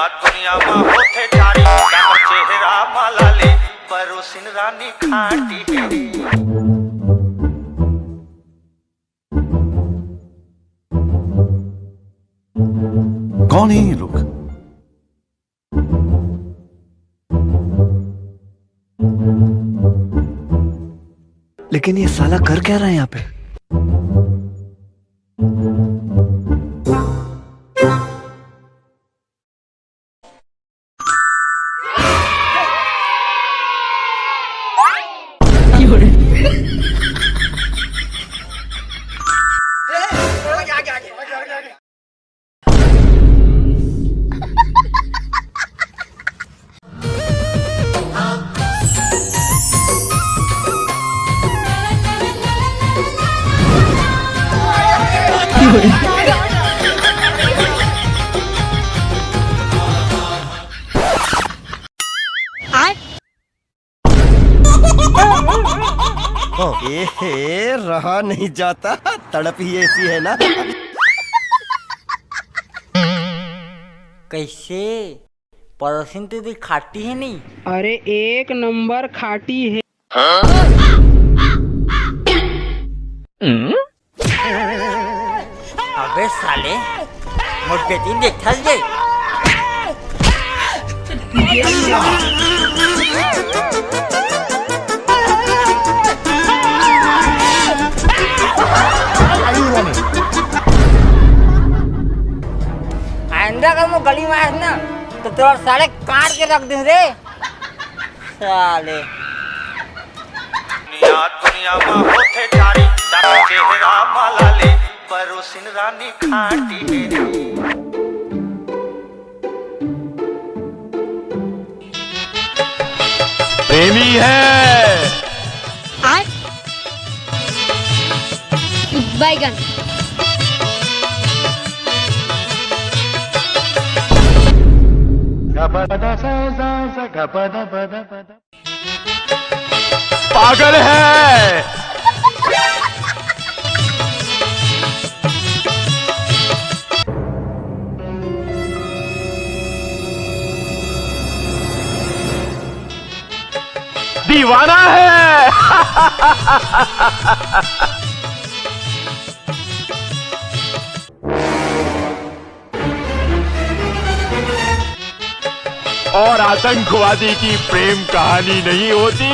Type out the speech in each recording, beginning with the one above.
दुनिया मा होथे चारी जाकर चेहरा मालाले परोसिन रानी खाटी है। कौन है ये लोग? लेकिन ये साला कर क्या रहा है यहाँ पे? ए रहा नहीं जाता, तड़प ही ऐसी है ना। कैसे पड़ोसिन दीदी खाटी है नहीं? अरे एक नंबर खाटी है। अबे साले मोर बेटी देखल जे। आइंदा अगर मैं गली में आया ना तो तेरा साले काट के रख दूं रे साले। दुनिया मा होथे चारी जाकर चेहरा मालाले परोसिन रानी खाटी है। प्रेमी है। बैगन पागल है। दीवाना है। और आतंकवादी की प्रेम कहानी नहीं होती।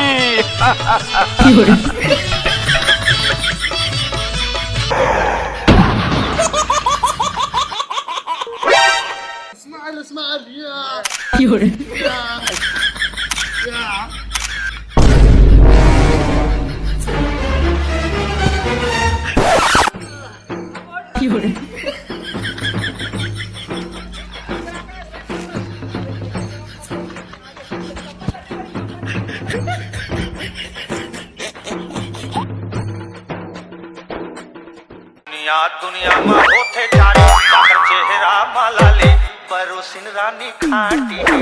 दुनिया मा होथे चारी जाकर चेहरा मालाले परोसिन रानी खाटी है।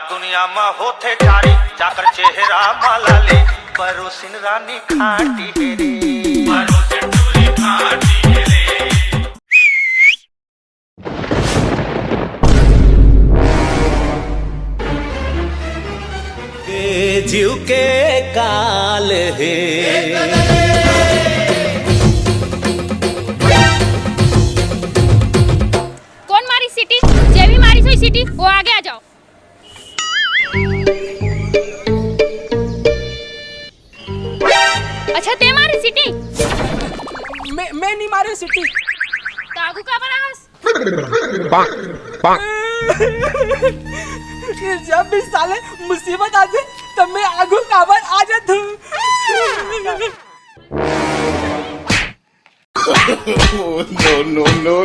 दुनिया मा होथे चारी जाकर चेहरा मालाले परोसिन रानी खाटी है। परोसिन टूरी खाटी है रे। जीव के काल है। कौन मारी सीटी? जे भी मारी सोई सीटी वो आगे आ जाओ। अच्छा ते मारी सीटी? मैं नहीं मारी सीटी। कागू का बना हंस? जब भी साले मुसीबत आ जाए तब मैं आगू काबर आ जाता हूँ। नो नो नो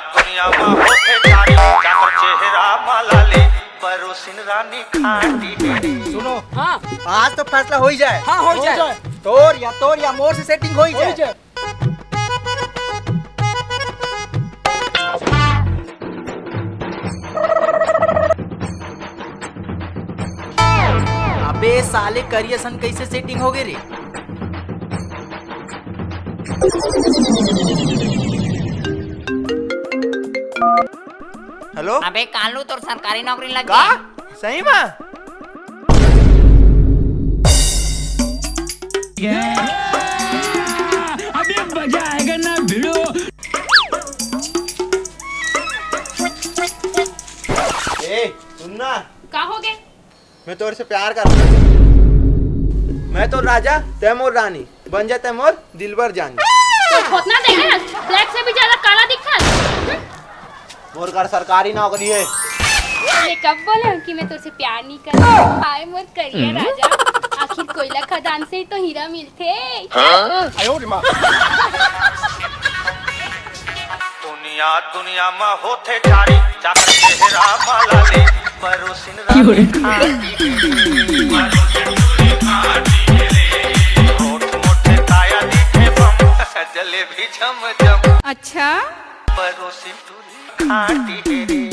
दुनिया मा होथे चारी जाकर चेहरा मालाले परोसिन रानी खाटी है। सुनो, हाँ आज तो फैसला हो ही जाए। हाँ हो जाए। तोर या मोर से सेटिंग हो ही जाए। साले करियसन कैसे सेटिंग हो गए रे? हेलो अबे कालू तो सरकारी नौकरी लग का गई। सही में? अभी मजा आएगा ना भिड़ो। ए सुनना, का हो गए? मैं तोरे से प्यार करता। मैं तो राजा, तैमूर रानी, बन जा तैमूर दिलबर जानी। तो खोतना देखे ना, ब्लैक से भी ज्यादा काला दिखता है। मोर कर सरकारी नौकरी है। ये कब बोले कि मैं तुझसे प्यार नहीं करता? हाय मोर करिए राजा, आखिर कोयला खदान से ही तो हीरा मिलते। दुनिया दुनिया में होते चारी चाकर चेहरा मालाले परोसिन रानी होठ मोटे काया दिखे बम जलेबी झम झम अच्छा परोसिन टूरी खाटी रे।